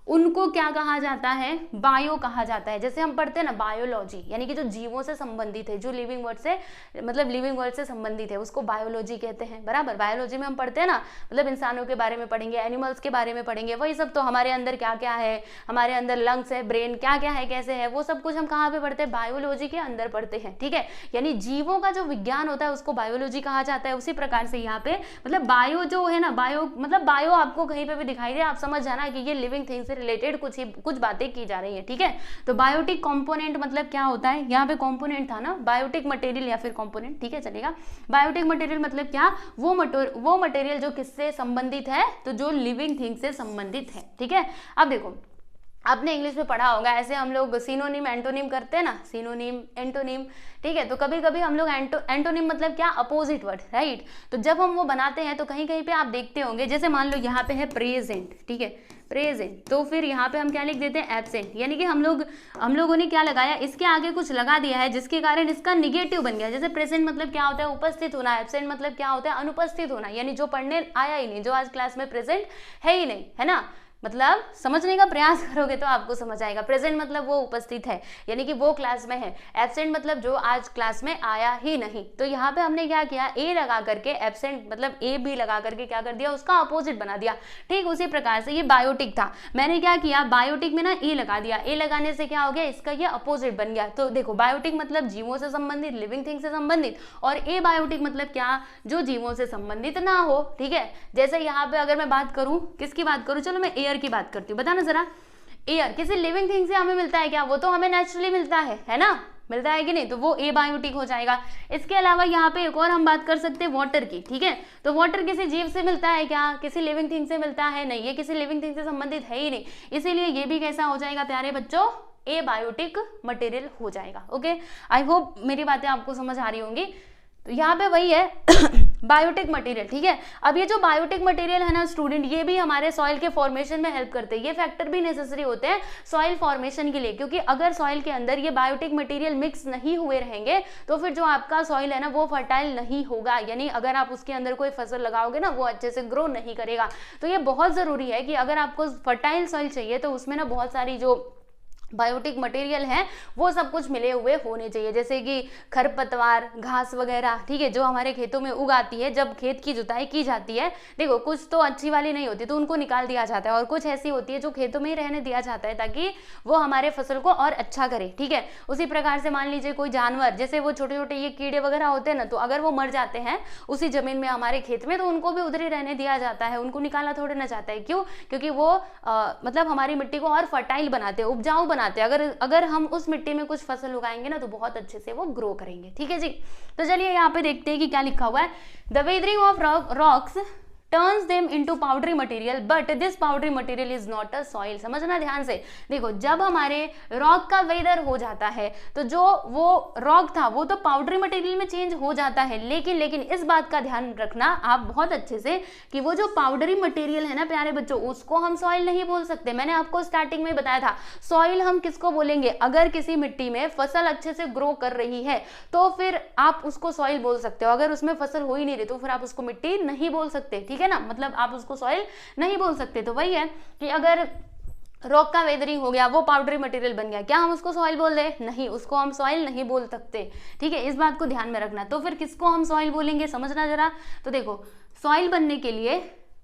उनको क्या कहा जाता है, बायो कहा जाता है। जैसे हम पढ़ते हैं ना बायोलॉजी, यानी कि जो जीवों से संबंधित है, जो लिविंग वर्ड से मतलब लिविंग वर्ड से संबंधित है, उसको बायोलॉजी कहते हैं, बराबर। बायोलॉजी में हम पढ़ते हैं ना, मतलब इंसानों के बारे में पढ़ेंगे, एनिमल्स के बारे में पढ़ेंगे, वही सब। तो हमारे अंदर क्या क्या है, हमारे अंदर लंग्स है, ब्रेन क्या क्या है, कैसे है, वो सब कुछ हम कहाँ पे पढ़ते हैं, बायोलॉजी के अंदर पढ़ते हैं, ठीक है। यानी जीवों का जो विज्ञान होता है उसको बायोलॉजी कहा जाता है। उसी प्रकार से यहाँ पे मतलब बायो जो है ना, बायो मतलब बायो आपको कहीं पे भी दिखाई दे, आप समझ जाना कि ये लिविंग थिंग रिलेटेड कुछ बातें की जा रही है, ठीक है। तो बायोटिक कंपोनेंट मतलब क्या होता है, यहाँ पे कंपोनेंट था ना, बायोटिक मटेरियल या फिर कंपोनेंट, ठीक है, चलेगा। बायोटिक मटेरियल मतलब क्या, वो मटेरियल जो किससे संबंधित है, तो जो लिविंग थिंग से संबंधित है, ठीक है। अब देखो आपने इंग्लिश में पढ़ा होगा, ऐसे हम लोग सिनोनिम एंटोनिम करते हैं ना, सिनोनिम एंटोनिम, ठीक है। तो कभी कभी हम लोग एंटोनिम मतलब क्या, अपोजिट वर्ड, राइट। तो जब हम वो बनाते हैं तो कहीं कहीं पे आप देखते होंगे, जैसे मान लो यहाँ पे है प्रेजेंट, ठीक है, प्रेजेंट, तो फिर यहाँ पे हम क्या लिख देते हैं एब्सेंट, यानी कि हम लोगों ने क्या लगाया, इसके आगे कुछ लगा दिया है जिसके कारण इसका निगेटिव बन गया। जैसे प्रेजेंट मतलब क्या होता है, उपस्थित होना, एब्सेंट मतलब क्या होता है, अनुपस्थित होना, यानी जो पढ़ने आया ही नहीं, जो आज क्लास में प्रेजेंट है ही नहीं, है ना। मतलब समझने का प्रयास करोगे तो आपको समझ आएगा। प्रेजेंट मतलब वो उपस्थित है, यानी कि वो क्लास में है। एब्सेंट मतलब जो आज क्लास में आया ही नहीं। तो यहाँ पे हमने क्या किया, ए लगा करके एब्सेंट मतलब ए भी लगा करके क्या कर दिया, उसका अपोजिट बना दिया। ठीक उसी प्रकार से ये बायोटिक था, मैंने क्या किया, बायोटिक में ना ए लगा दिया। ए लगाने से क्या हो गया, इसका ये अपोजिट बन गया। तो देखो बायोटिक मतलब जीवों से संबंधित, लिविंग थिंग से संबंधित, और ए बायोटिक मतलब क्या, जो जीवों से संबंधित ना हो। ठीक है, जैसे यहाँ पे अगर मैं बात करूं, किसकी बात करूं, चलो मैं एयर की बात करती हूँ, बताना जरा। एयर किसी लिविंग थिंग से हमें मिलता है क्या, वो तो हमें नेचुरली मिलता है ना, मिलता है कि नहीं, तो वो ए बायोटिक हो जाएगा। इसके अलावा यहाँ पे एक और हम बात कर सकते हैं वाटर की। ठीक है, तो वाटर किसी जीव से मिलता है क्या, किसी लिविंग थिंग से मिलता है नहीं, ये किसी लिविंग थिंग से संबंधित है ही नहीं, इसीलिए ये भी कैसा हो जाएगा प्यारे बच्चों, ए बायोटिक मटेरियल हो जाएगा। ओके, आई होप मेरी बातें आपको समझ आ रही होंगी। तो यहाँ पे वही है बायोटिक मटेरियल। ठीक है, अब ये जो बायोटिक मटेरियल है ना स्टूडेंट, ये भी हमारे सॉइल के फॉर्मेशन में हेल्प करते हैं। ये फैक्टर भी नेसेसरी होते हैं सॉइल फॉर्मेशन के लिए, क्योंकि अगर सॉइल के अंदर ये बायोटिक मटेरियल मिक्स नहीं हुए रहेंगे तो फिर जो आपका सॉइल है ना वो फर्टाइल नहीं होगा, यानी अगर आप उसके अंदर कोई फसल लगाओगे ना वो अच्छे से ग्रो नहीं करेगा। तो ये बहुत जरूरी है कि अगर आपको फर्टाइल सॉइल चाहिए तो उसमें ना बहुत सारी जो बायोटिक मटेरियल है वो सब कुछ मिले हुए होने चाहिए, जैसे कि खरपतवार, घास वगैरह। ठीक है, जो हमारे खेतों में उगाती है, जब खेत की जुताई की जाती है, देखो कुछ तो अच्छी वाली नहीं होती तो उनको निकाल दिया जाता है, और कुछ ऐसी होती है जो खेतों में ही रहने दिया जाता है ताकि वो हमारे फसल को और अच्छा करे। ठीक है, उसी प्रकार से मान लीजिए कोई जानवर, जैसे वो छोटे छोटे ये कीड़े वगैरह होते हैं ना, तो अगर वो मर जाते हैं उसी जमीन में हमारे खेत में तो उनको भी उधर ही रहने दिया जाता है, उनको निकाला थोड़े ना जाता है। क्यों, क्योंकि वो मतलब हमारी मिट्टी को और फर्टाइल बनाते हैं, उपजाऊ बनाते हैं। अगर हम उस मिट्टी में कुछ फसल उगाएंगे ना तो बहुत अच्छे से वो ग्रो करेंगे। ठीक है जी, तो चलिए यहाँ पे देखते हैं कि क्या लिखा हुआ है। The weathering of rocks turns them into powdery material but this powdery material is not a soil। समझना ध्यान से, देखो जब हमारे रॉक का वेदर हो जाता है तो जो वो रॉक था वो तो पाउडरी मटेरियल में चेंज हो जाता है, लेकिन इस बात का ध्यान रखना आप बहुत अच्छे से कि वो जो पाउडरी मटेरियल है ना प्यारे बच्चों, उसको हम सॉइल नहीं बोल सकते। मैंने आपको स्टार्टिंग में बताया था, सॉइल हम किसको बोलेंगे, अगर किसी मिट्टी में फसल अच्छे से ग्रो कर रही है तो फिर आप उसको सॉइल बोल सकते हो, अगर उसमें फसल हो ही नहीं रही तो फिर आप उसको मिट्टी नहीं बोल सकते। ठीक है ना, मतलब आप उसको सॉइल नहीं बोल सकते। तो वही है कि अगर रॉक का वेदरिंग हो गया, वो पाउडरी मटेरियल बन गया, क्या हम उसको सॉइल बोल दे, नहीं, उसको हम सॉइल नहीं बोल सकते। ठीक है, इस बात को ध्यान में रखना। तो फिर किसको हम सॉइल बोलेंगे, समझना जरा। तो देखो सॉइल बनने के लिए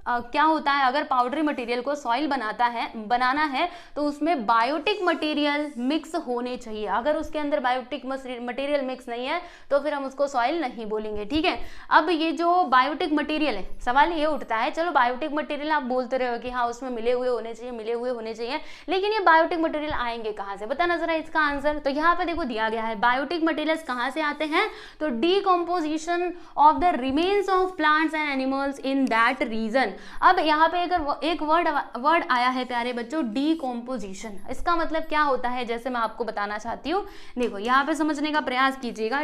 क्या होता है, अगर पाउडरी मटेरियल को सॉइल बनाना है तो उसमें बायोटिक मटेरियल मिक्स होने चाहिए। अगर उसके अंदर बायोटिक मटेरियल मिक्स नहीं है तो फिर हम उसको सॉइल नहीं बोलेंगे। ठीक है, अब ये जो बायोटिक मटेरियल है, सवाल ये उठता है, चलो बायोटिक मटेरियल आप बोलते रहे हो कि हाँ उसमें मिले हुए होने चाहिए, लेकिन ये बायोटिक मटेरियल आएंगे कहाँ से, बताना जरा इसका आंसर। तो यहाँ पे देखो दिया गया है, बायोटिक मटेरियल्स कहाँ से आते हैं, तो decomposition of the remains of plants and animals in that region. अब यहाँ पे एक वर्ड आया है प्यारे बच्चों, डीकम्पोजिशन। इसका मतलब क्या होता है, जैसे मैं आपको बताना चाहती हूँ, देखो यहाँ पे समझने का प्रयास कीजिएगा।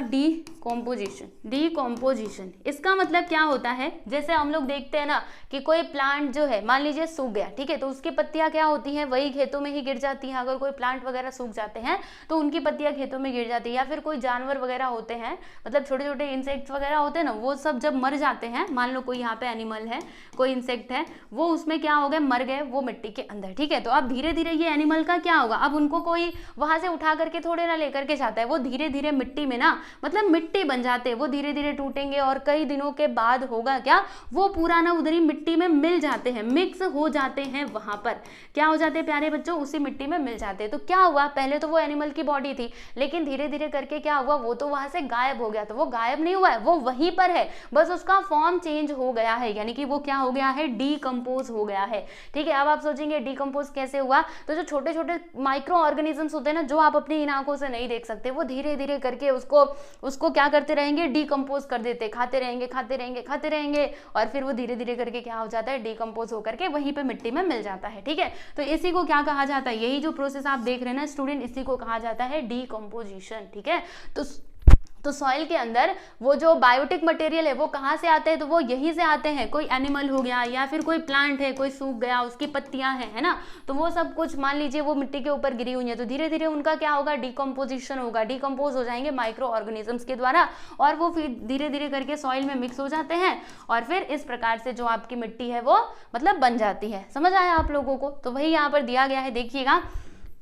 डीकम्पोजिशन इसका मतलब क्या होता है, जैसे हम लोग देखते हैं ना कि कोई प्लांट जो है मान लीजिए सूख गया, ठीक है, तो उसकी पत्तियां क्या होती हैं, वही खेतों में ही गिर जाती हैं। अगर कोई प्लांट वगैरह सूख जाते हैं तो उनकी पत्तियां खेतों में गिर जाती है, या फिर कोई जानवर वगैरह होते हैं, मतलब छोटे छोटे इंसेक्ट्स वगैरह होते हैं ना, वो सब जब मर जाते हैं, मान लो कोई यहाँ पे एनिमल है, कोई इंसेक्ट है, वो उसमें क्या हो गए, मर गए वो मिट्टी के अंदर। ठीक है, तो अब धीरे धीरे ये एनिमल का क्या होगा, अब उनको कोई वहां से उठा करके थोड़े ना लेकर के जाता है, वो धीरे धीरे मिट्टी में ना मतलब मिट्टी बन जाते हैं, वो धीरे धीरे टूटेंगे और कई दिनों के बाद होगा क्या, वो पूरा ना उधर ही मिट्टी में मिल जाते हैं, मिक्स हो जाते हैं, वहां पर क्या हो जाते हैं प्यारे बच्चों, उसी मिट्टी में मिल जाते हैं। तो क्या हुआ, पहले तो वो एनिमल की बॉडी थी, लेकिन धीरे धीरे करके क्या हुआ, वो तो वहां से गायब हो गया। तो वो गायब नहीं हुआ है, वो वहीं पर है, बस उसका फॉर्म चेंज हो गया है, यानी कि वो क्या हो गया है, डीकम्पोज हो गया है। ठीक है, अब आप सोचेंगे डीकम्पोज कैसे हुआ, तो जो छोटे छोटे माइक्रो ऑर्गेनिजम्स होते हैं ना, जो आप अपनी इन आंखों से नहीं देख सकते, वो धीरे धीरे करके उसको क्या करते रहेंगे, डीकम्पोज कर देते, खाते रहेंगे और फिर वो धीरे धीरे करके क्या हो जाता है, डीकम्पोज होकर के वहीं पे मिट्टी में मिल जाता है। ठीक है, तो इसी को क्या कहा जाता है, यही जो प्रोसेस आप देख रहे हैं ना स्टूडेंट, इसी को कहा जाता है डीकम्पोजिशन। ठीक है, तो तो सॉइल के अंदर वो जो बायोटिक मटेरियल है वो कहाँ से आते हैं, तो वो यहीं से आते हैं। कोई एनिमल हो गया या फिर कोई प्लांट है, कोई सूख गया, उसकी पत्तियां हैं, है ना, तो वो सब कुछ मान लीजिए वो मिट्टी के ऊपर गिरी हुई है, तो धीरे धीरे उनका क्या होगा, डिकम्पोजिशन होगा, डिकम्पोज हो जाएंगे माइक्रो ऑर्गेनिजम्स के द्वारा, और वो फिर धीरे धीरे करके सॉइल में मिक्स हो जाते हैं, और फिर इस प्रकार से जो आपकी मिट्टी है वो मतलब बन जाती है। समझ आया आप लोगों को? तो वही यहाँ पर दिया गया है, देखिएगा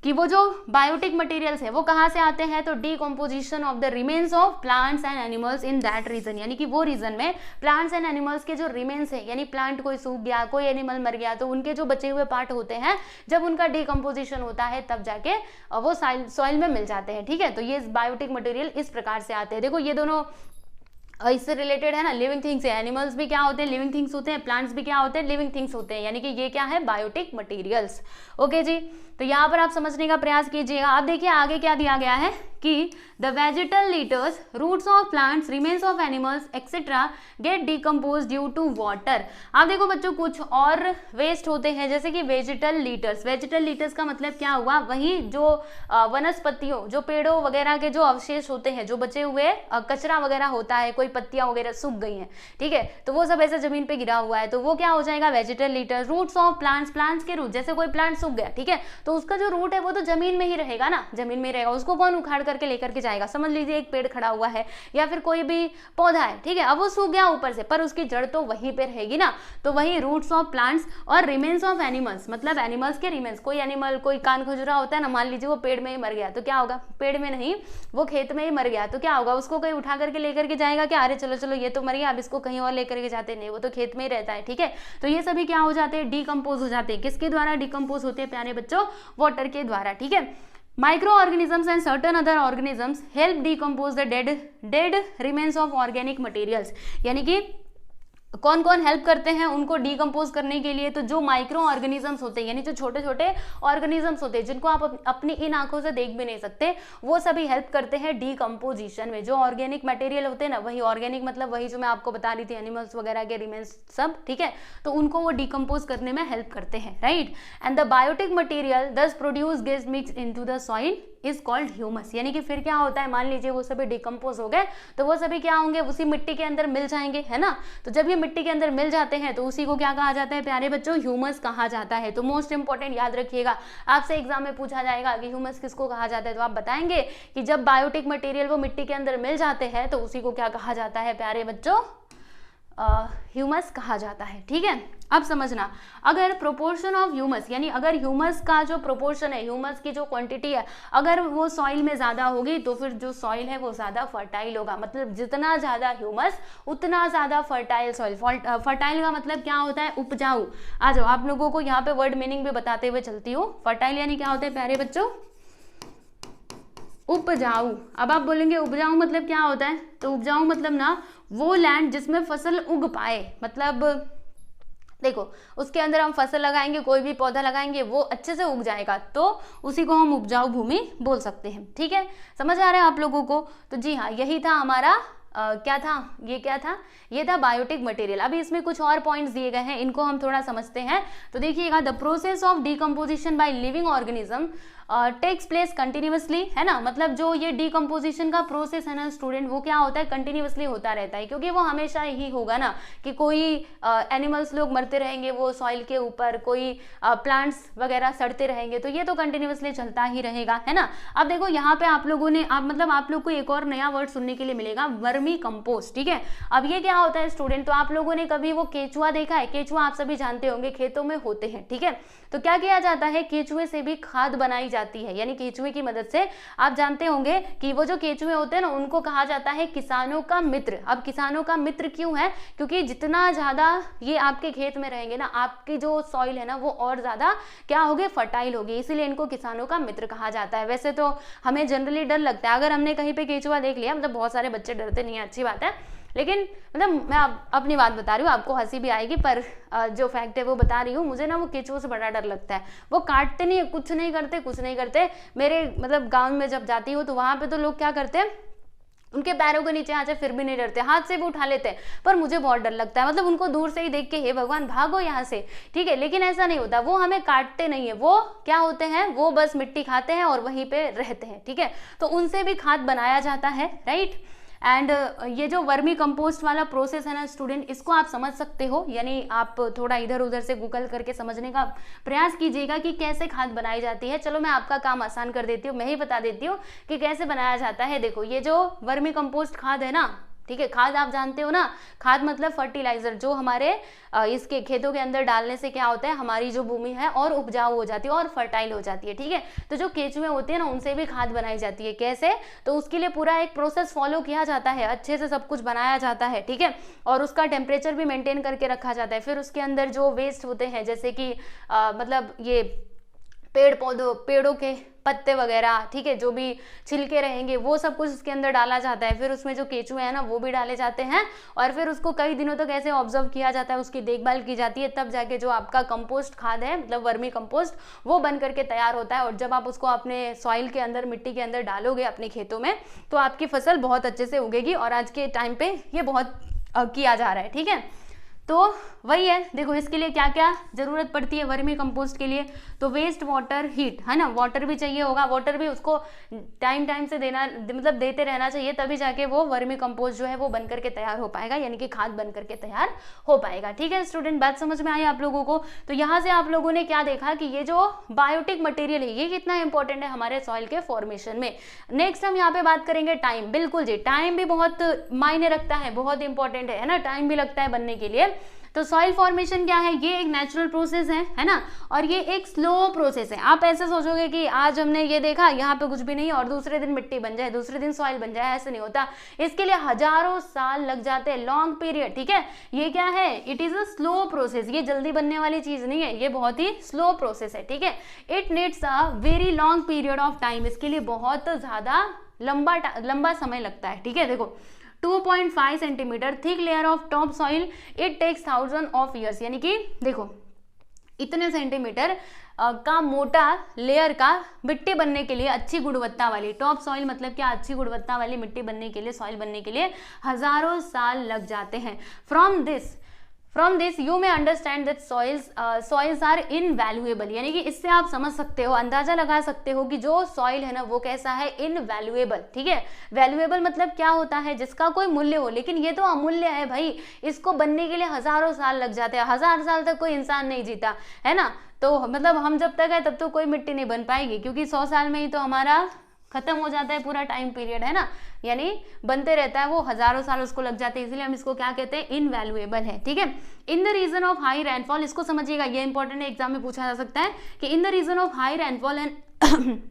कि वो जो बायोटिक मटेरियल्स है वो कहाँ से आते हैं, तो decomposition of the remains of plants and animals in that region, यानी कि वो रीजन में प्लांट्स एंड एनिमल्स के जो रिमेन्स है, यानी प्लांट कोई सूख गया, कोई एनिमल मर गया, तो उनके जो बचे हुए पार्ट होते हैं, जब उनका डीकम्पोजिशन होता है तब जाके वो सॉइल में मिल जाते हैं। ठीक है, तो ये बायोटिक मटेरियल इस प्रकार से आते हैं। देखो ये दोनों इससे रिलेटेड है ना, लिविंग थिंग्स है, एनिमल्स भी क्या होते हैं, लिविंग थिंग्स होते हैं, प्लांट्स भी क्या होते हैं, लिविंग थिंग्स होते हैं, यानी कि ये क्या है, बायोटिक मटेरियल्स। ओके जी, तो यहाँ पर आप समझने का प्रयास कीजिएगा। आप देखिए आगे क्या दिया गया है कि the vegetal litters, roots of plants, remains of animals etcetera get decompose due to water. आप देखो बच्चों कुछ और वेस्ट होते हैं, जैसे कि वेजिटल लीटर्स। वेजिटल लीटर्स का मतलब क्या हुआ, वही जो वनस्पतियों, जो पेड़ों वगैरह के जो अवशेष होते हैं, जो बचे हुए कचरा वगैरह होता है, कोई पत्तियां वगैरह सूख गई हैं, ठीक है, तो वो सब ऐसे जमीन पे गिरा हुआ है, तो वो क्या हो जाएगा, vegetal litters. Roots of plants, plants के रूट, जैसे कोई प्लांट सूख गया, ठीक है, तो उसका जो रूट है वो तो जमीन में ही रहेगा ना, जमीन में रहेगा, उसको कौन उखाड़ करके लेकर के जाएगा। समझ लीजिए एक पेड़ खड़ा हुआ है या फिर कोई भी पौधा है, ठीक है, अब वो सूख गया ऊपर से, पर उसकी जड़ तो वहीं पे रहेगी ना, तो वही रूट्स ऑफ प्लांट्स और रिमेन्स ऑफ एनिमल्स, मतलब एनिमल्स के रिमेन्स। कोई एनिमल, कोई कान खुजरा होता है ना, मान लीजिए वो पेड़ में ही मर गया, तो क्या होगा, पेड़ में नहीं, वो खेत में ही मर गया, तो क्या होगा, उसको कोई उठा करके लेकर के जाएगा क्या, अरे चलो चलो ये तो मर गया, अब इसको कहीं और लेकर के जाते नहीं, वो तो खेत में ही रहता है। ठीक है, तो ये सभी क्या हो जाते हैं, डिकम्पोज हो जाते हैं। किसके द्वारा डिकम्पोज होते हैं प्यारे बच्चों, वाटर के द्वारा। ठीक है, microorganisms and certain other organisms help decompose the dead remains of organic materials, यानी कि कौन कौन हेल्प करते हैं उनको डिकम्पोज करने के लिए, तो जो माइक्रो ऑर्गेनिजम्स होते हैं, यानी जो छोटे छोटे ऑर्गेनिजम्स होते हैं जिनको आप अपनी इन आंखों से देख भी नहीं सकते, वो सभी हेल्प करते हैं डिकम्पोजिशन में। जो ऑर्गेनिक मटेरियल होते हैं ना, वही ऑर्गेनिक मतलब वही जो मैं आपको बता रही थी, एनिमल्स वगैरह के रिमेन्स सब, ठीक है, तो उनको वो डिकम्पोज करने में हेल्प करते हैं, right. And the biotic material that's produce gets mix into the soil is called humus, यानी कि फिर क्या होता है, मान लीजिए वो सभी डिकम्पोज हो गए, तो वो सभी क्या होंगे, उसी मिट्टी के अंदर मिल जाएंगे, है ना। तो जब ये मिट्टी के अंदर मिल जाते हैं तो उसी को क्या कहा जाता है प्यारे बच्चों, ह्यूमस कहा जाता है। तो मोस्ट इंपॉर्टेंट याद रखिएगा, आपसे एग्जाम में पूछा जाएगा कि ह्यूमस किसको कहा जाता है, तो आप बताएंगे कि जब बायोटिक मटेरियल वो मिट्टी के अंदर मिल जाते हैं तो उसी को क्या कहा जाता है प्यारे बच्चों, ह्यूमस कहा जाता है। ठीक है, अब समझना, अगर प्रोपोर्शन ऑफ ह्यूमस, यानी अगर ह्यूमस का जो प्रोपोर्शन है, ह्यूमस की जो क्वांटिटी है, अगर वो सॉइल में ज्यादा होगी तो फिर जो सॉइल है वो ज्यादा फर्टाइल होगा। मतलब जितना ज्यादा ह्यूमस उतना ज्यादा फर्टाइल सॉइल। फर्टाइल का मतलब क्या होता है, उपजाऊ। आ जाओ, आप लोगों को यहाँ पे वर्ड मीनिंग भी बताते हुए चलती हूँ। फर्टाइल यानी क्या होता है प्यारे बच्चों, उपजाऊ। अब आप बोलेंगे उपजाऊ मतलब क्या होता है, तो उपजाऊ मतलब ना वो लैंड जिसमें फसल उग पाए, मतलब देखो उसके अंदर हम फसल लगाएंगे, कोई भी पौधा लगाएंगे, वो अच्छे से उग जाएगा, तो उसी को हम उपजाऊ भूमि बोल सकते हैं। ठीक है, समझ आ रहा है आप लोगों को। तो जी हाँ, यही था हमारा क्या था, ये क्या था, ये था बायोटिक मटेरियल। अभी इसमें कुछ और पॉइंट्स दिए गए हैं, इनको हम थोड़ा समझते हैं। तो देखिएगा, the process of decomposition by living organism takes place continuously, है ना। मतलब जो ये डिकम्पोजिशन का प्रोसेस है ना स्टूडेंट, वो क्या होता है, कंटिन्यूसली होता रहता है, क्योंकि वो हमेशा ही होगा ना कि कोई एनिमल्स लोग मरते रहेंगे वो सॉइल के ऊपर, कोई प्लांट्स वगैरह सड़ते रहेंगे, तो ये तो कंटिन्यूसली चलता ही रहेगा, है ना। अब देखो यहाँ पे आप लोगों ने मतलब आप लोग को एक और नया वर्ड सुनने के लिए मिलेगा, वर्मी कंपोस्ट। ठीक है, अब ये क्या होता है स्टूडेंट, तो आप लोगों ने कभी वो केचुआ देखा है, केचुआ आप सभी जानते होंगे, खेतों में होते हैं। ठीक है, तो क्या किया जाता है, केचुए से भी खाद बनाई जाती है, यानी केचुए की मदद से। आप जानते होंगे कि वो जो केचुए होते हैं ना, उनको कहा जाता है किसानों का मित्र। अब किसानों का मित्र क्यों है, क्योंकि जितना ज्यादा ये आपके खेत में रहेंगे ना, आपकी जो सॉइल है ना वो और ज्यादा क्या होगी, फर्टाइल होगी, इसीलिए इनको किसानों का मित्र कहा जाता है। वैसे तो हमें जनरली डर लगता है, अगर हमने कहीं पे केचुआ देख लिया, मतलब बहुत सारे बच्चे डरते नहीं है, अच्छी बात है, लेकिन मतलब मैं अपनी बात बता रही हूँ, आपको हंसी भी आएगी, पर जो फैक्ट है वो बता रही हूँ। मुझे ना वो केचुओं से बड़ा डर लगता है, वो काटते नहीं है, कुछ नहीं करते, कुछ नहीं करते। मेरे मतलब गांव में जब जाती हूँ तो वहां पे तो लोग क्या करते हैं, उनके पैरों के नीचे आ जाए फिर भी नहीं डरते, हाथ से भी उठा लेते हैं, पर मुझे बहुत डर लगता है। मतलब उनको दूर से ही देख के हे भगवान भागो यहाँ से, ठीक है, लेकिन ऐसा नहीं होता, वो हमें काटते नहीं है, वो क्या होते हैं, वो बस मिट्टी खाते हैं और वहीं पे रहते हैं। ठीक है, तो उनसे भी खाद बनाया जाता है, राइट। एंड ये जो वर्मी कंपोस्ट वाला प्रोसेस है ना स्टूडेंट, इसको आप समझ सकते हो, यानी आप थोड़ा इधर उधर से गूगल करके समझने का प्रयास कीजिएगा कि कैसे खाद बनाई जाती है। चलो मैं आपका काम आसान कर देती हूँ, मैं ही बता देती हूँ कि कैसे बनाया जाता है। देखो ये जो वर्मी कंपोस्ट खाद है ना, ठीक है, खाद आप जानते हो ना, खाद मतलब फर्टिलाइजर, जो हमारे इसके खेतों के अंदर डालने से क्या होता है, हमारी जो भूमि है और उपजाऊ हो जाती है और फर्टाइल हो जाती है, ठीक है। तो जो केचुए होते हैं ना, उनसे भी खाद बनाई जाती है। कैसे? तो उसके लिए पूरा एक प्रोसेस फॉलो किया जाता है, अच्छे से सब कुछ बनाया जाता है, ठीक है, और उसका टेम्परेचर भी मेंटेन करके रखा जाता है। फिर उसके अंदर जो वेस्ट होते हैं, जैसे कि मतलब ये पेड़ों के पत्ते वगैरह, ठीक है, जो भी छिलके रहेंगे वो सब कुछ उसके अंदर डाला जाता है। फिर उसमें जो केचुए हैं ना वो भी डाले जाते हैं, और फिर उसको कई दिनों तक ऐसे ऑब्जर्व किया जाता है, उसकी देखभाल की जाती है, तब जाके जो आपका कंपोस्ट खाद है, मतलब वर्मी कंपोस्ट, वो बन करके तैयार होता है। और जब आप उसको अपने सॉइल के अंदर, मिट्टी के अंदर डालोगे अपने खेतों में, तो आपकी फसल बहुत अच्छे से उगेगी। और आज के टाइम पे ये बहुत किया जा रहा है, ठीक है। तो वही है, देखो इसके लिए क्या क्या जरूरत पड़ती है वर्मी कंपोस्ट के लिए, तो वेस्ट वाटर, हीट, है ना, वाटर भी चाहिए होगा, वाटर भी उसको टाइम टाइम से देना, मतलब देते रहना चाहिए, तभी जाके वो वर्मी कंपोस्ट जो है वो बन करके तैयार हो पाएगा, यानी कि खाद बन करके तैयार हो पाएगा, ठीक है स्टूडेंट। बात समझ में आई आप लोगों को? तो यहाँ से आप लोगों ने क्या देखा कि ये जो बायोटिक मटेरियल है ये कितना इंपॉर्टेंट है हमारे सॉइल के फॉर्मेशन में। नेक्स्ट हम यहाँ पे बात करेंगे टाइम। बिल्कुल जी, टाइम भी बहुत मायने रखता है, बहुत इंपॉर्टेंट है ना, टाइम भी लगता है बनने के लिए। तो सॉइल फॉर्मेशन क्या है, ये एक नेचुरल प्रोसेस है ना, और ये एक स्लो प्रोसेस है। आप ऐसे सोचोगे कि आज हमने ये देखा, यहाँ पे कुछ भी नहीं, और दूसरे दिन मिट्टी बन जाए, दूसरे दिन सॉइल बन जाए, ऐसे नहीं होता। इसके लिए हजारों साल लग जाते हैं, लॉन्ग पीरियड, ठीक है। ये क्या है, it is a slow process, ये जल्दी बनने वाली चीज नहीं है, ये बहुत ही स्लो प्रोसेस है, ठीक है। It needs a very long period of time, इसके लिए बहुत ज्यादा लंबा समय लगता है, ठीक है। देखो 2.5 centimetre thick layer of top soil, it takes 1000 of years, यानी कि देखो इतने सेंटीमीटर का मोटा लेयर का मिट्टी बनने के लिए, अच्छी गुणवत्ता वाली टॉप सॉइल मतलब क्या, अच्छी गुणवत्ता वाली मिट्टी बनने के लिए, सॉइल बनने के लिए हजारों साल लग जाते हैं। From this you may understand that soils are invaluable, यानी कि इससे आप समझ सकते हो, अंदाजा लगा सकते हो कि जो सॉइल है ना वो कैसा है, इनवैल्यूएबल, ठीक है। वैल्यूएबल मतलब क्या होता है, जिसका कोई मूल्य हो, लेकिन ये तो अमूल्य है भाई, इसको बनने के लिए हजारों साल लग जाते हैं, 1000 साल तक कोई इंसान नहीं जीता है ना। तो मतलब हम जब तक है तब तो कोई मिट्टी नहीं बन पाएगी, क्योंकि 100 साल में ही तो हमारा खत्म हो जाता है पूरा टाइम पीरियड, है ना, यानी बनते रहता है वो, हजारों साल उसको लग जाते हैं, इसलिए हम इसको क्या कहते हैं, इनवैल्यूएबल है, ठीक है। In the region of high rainfall, इसको समझिएगा, ये इंपॉर्टेंट है, एग्जाम में पूछा जा सकता है कि in the region of high rainfall and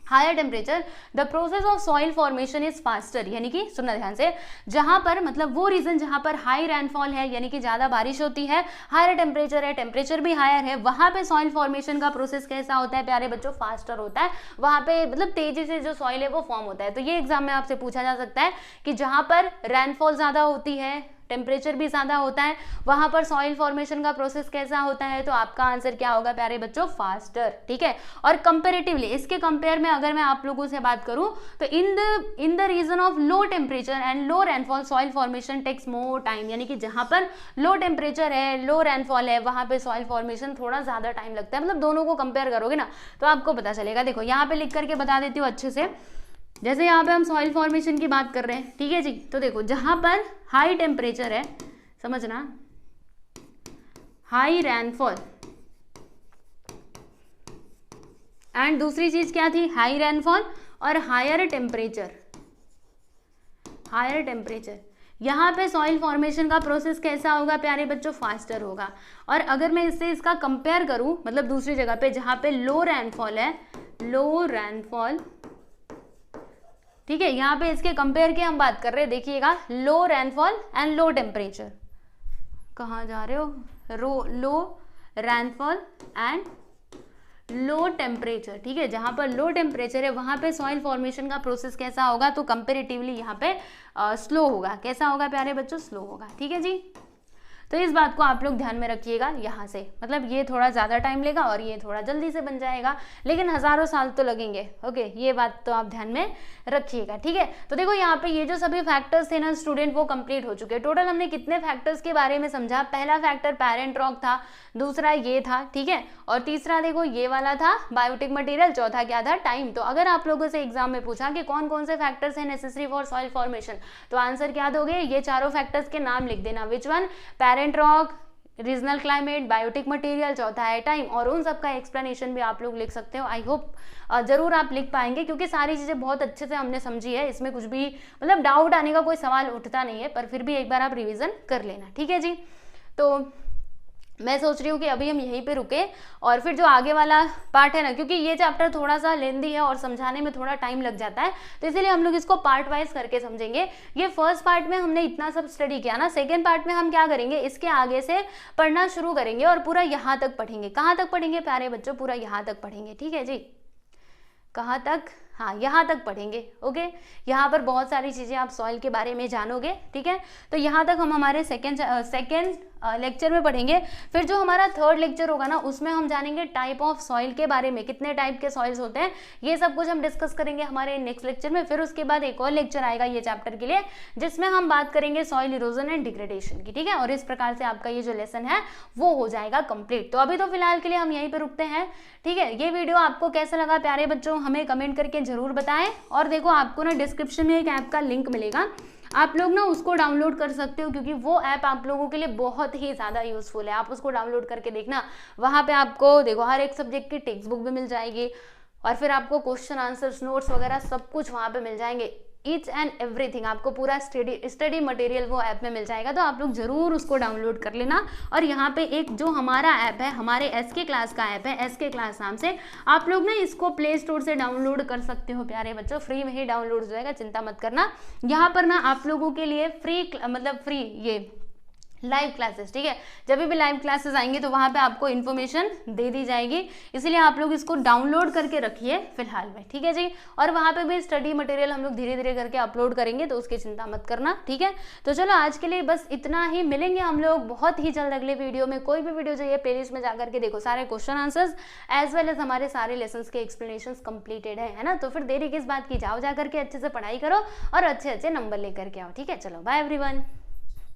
higher temperature the process of soil formation is faster, यानी कि सुनना ध्यान से, जहां पर मतलब वो रीजन जहां पर हाई रेनफॉल है, यानी कि ज्यादा बारिश होती है, हायर टेम्परेचर है, टेम्परेचर भी हायर है, वहां पे सॉइल फॉर्मेशन का प्रोसेस कैसा होता है प्यारे बच्चों, फास्टर होता है। वहां पे मतलब तेजी से जो सॉइल है वो फॉर्म होता है। तो ये एग्जाम में आपसे पूछा जा सकता है कि जहां पर रेनफॉल ज्यादा होती है, टेम्परेचर भी ज्यादा होता है, वहां पर सॉइल फॉर्मेशन का प्रोसेस कैसा होता है, तो आपका आंसर क्या होगा प्यारे बच्चों, फास्टर, ठीक है। और कंपेरेटिवली, इसके कंपेयर में अगर मैं आप लोगों से बात करूं तो in the region of low temperature and low rainfall soil formation takes more time, यानी कि जहां पर लो टेम्परेचर है, लो रेनफॉल है, वहां पे सॉइल फॉर्मेशन थोड़ा ज्यादा टाइम लगता है। मतलब दोनों को कंपेयर करोगे ना तो आपको पता चलेगा। देखो यहाँ पे लिख करके बता देती हूँ अच्छे से, जैसे यहाँ पे हम सॉइल फॉर्मेशन की बात कर रहे हैं, ठीक है जी। तो देखो जहां पर हाई टेम्परेचर है, समझना, हाई रेनफॉल, एंड दूसरी चीज क्या थी, हाई रेनफॉल और हायर टेम्परेचर, यहाँ पे सॉइल फॉर्मेशन का प्रोसेस कैसा होगा प्यारे बच्चों, फास्टर होगा। और अगर मैं इससे इसका कंपेयर करूं, मतलब दूसरी जगह पे जहां पे लो रेनफॉल है, लो रेनफॉल, ठीक है, यहाँ पे इसके कंपेयर की हम बात कर रहे हैं, देखिएगा, लो रेनफॉल एंड लो टेम्परेचर, कहाँ जा रहे हो, लो रेनफॉल एंड लो टेम्परेचर, ठीक है। जहां पर लो टेम्परेचर है वहां पे सॉइल फॉर्मेशन का प्रोसेस कैसा होगा, तो कंपेरेटिवली यहाँ पे स्लो होगा। कैसा होगा प्यारे बच्चों, स्लो होगा, ठीक है जी। तो इस बात को आप लोग ध्यान में रखिएगा यहाँ से, मतलब ये थोड़ा ज़्यादा टाइम लेगा और ये थोड़ा जल्दी से बन जाएगा, लेकिन हज़ारों साल तो लगेंगे। ओके, ये बात तो आप ध्यान में रखिएगा, ठीक है। तो देखो यहाँ पे ये जो सभी फैक्टर्स थे ना स्टूडेंट, वो कंप्लीट हो चुके हैं। टोटल हमने कितने फैक्टर्स के बारे में समझा? पहला फैक्टर पेरेंट रॉक था, दूसरा ये था, ठीक है, और तीसरा देखो ये वाला था बायोटिक मटेरियल, चौथा क्या था? टाइम। तो अगर आप लोगों से एग्जाम में पूछा कि कौन कौन से फैक्टर्स हैं नेसेसरी फॉर सॉइल फॉर्मेशन, तो आंसर क्या दोगे? ये चारों फैक्टर्स के नाम लिख देना। Which one? Parent rock, regional climate, biotic material, चौथा है टाइम, और उन सब का एक्सप्लेनेशन भी आप लोग लिख सकते हो। आई होप जरूर आप लिख पाएंगे, क्योंकि सारी चीज़ें बहुत अच्छे से हमने समझी है, इसमें कुछ भी मतलब डाउट आने का कोई सवाल उठता नहीं है, पर फिर भी एक बार आप रिवीजन कर लेना, ठीक है जी। तो मैं सोच रही हूँ कि अभी हम यहीं पे रुके और फिर जो आगे वाला पार्ट है ना, क्योंकि ये चैप्टर थोड़ा सा लेंदी है और समझाने में थोड़ा टाइम लग जाता है, तो इसीलिए हम लोग इसको पार्ट वाइज करके समझेंगे। ये फर्स्ट पार्ट में हमने इतना सब स्टडी किया ना, सेकेंड पार्ट में हम क्या करेंगे, इसके आगे से पढ़ना शुरू करेंगे और पूरा यहाँ तक पढ़ेंगे। कहाँ तक पढ़ेंगे प्यारे बच्चों? पूरा यहाँ तक पढ़ेंगे, ठीक है जी। कहाँ तक? हाँ, यहाँ तक पढ़ेंगे। ओके, यहाँ पर बहुत सारी चीज़ें आप सॉइल के बारे में जानोगे, ठीक है। तो यहाँ तक हम हमारे सेकेंड लेक्चर में पढ़ेंगे। फिर जो हमारा थर्ड लेक्चर होगा ना, उसमें हम जानेंगे टाइप ऑफ सॉइल के बारे में, कितने टाइप के सॉइल्स होते हैं, ये सब कुछ हम डिस्कस करेंगे हमारे नेक्स्ट लेक्चर में। फिर उसके बाद एक और लेक्चर आएगा ये चैप्टर के लिए, जिसमें हम बात करेंगे सॉइल इरोजन एंड डिग्रेडेशन की, ठीक है। और इस प्रकार से आपका ये जो लेसन है वो हो जाएगा कंप्लीट। तो अभी तो फिलहाल के लिए हम यहीं पर रुकते हैं, ठीक है। ये वीडियो आपको कैसा लगा प्यारे बच्चों, हमें कमेंट करके जरूर बताएं। और देखो आपको ना डिस्क्रिप्शन में एक ऐप का लिंक मिलेगा, आप लोग ना उसको डाउनलोड कर सकते हो, क्योंकि वो ऐप आप लोगों के लिए बहुत ही ज़्यादा यूजफुल है। आप उसको डाउनलोड करके देखना, वहाँ पे आपको देखो हर एक सब्जेक्ट की टेक्स्ट बुक भी मिल जाएगी, और फिर आपको क्वेश्चन आंसर्स, नोट्स वगैरह सब कुछ वहाँ पे मिल जाएंगे। ईच एंड एवरीथिंग आपको पूरा स्टडी मटेरियल वो ऐप में मिल जाएगा। तो आप लोग जरूर उसको डाउनलोड कर लेना। और यहाँ पे एक जो हमारा ऐप है, हमारे एसके क्लास का ऐप है, एसके क्लास नाम से, आप लोग ना इसको प्ले स्टोर से डाउनलोड कर सकते हो प्यारे बच्चों, फ्री में ही डाउनलोड हो जाएगा, चिंता मत करना। यहाँ पर ना आप लोगों के लिए फ्री ये लाइव क्लासेस, ठीक है। जब भी लाइव क्लासेस आएंगे तो वहाँ पे आपको इन्फॉर्मेशन दे दी जाएगी, इसलिए आप लोग इसको डाउनलोड करके रखिए फिलहाल में, ठीक है जी। और वहाँ पे भी स्टडी मटेरियल हम लोग धीरे धीरे करके अपलोड करेंगे, तो उसकी चिंता मत करना, ठीक है। तो चलो आज के लिए बस इतना ही, मिलेंगे हम लोग बहुत ही जल्द अगले वीडियो में। कोई भी वीडियो चाहिए प्लेलिस्ट में जाकर के देखो, सारे question answers as well as हमारे सारे लेसन के एक्सप्लेनेशन कंप्लीटेड है ना। तो फिर देरी किस बात की, जाओ जाकर के अच्छे से पढ़ाई करो और अच्छे अच्छे नंबर लेकर के आओ, ठीक है। चलो बाय एवरीवन।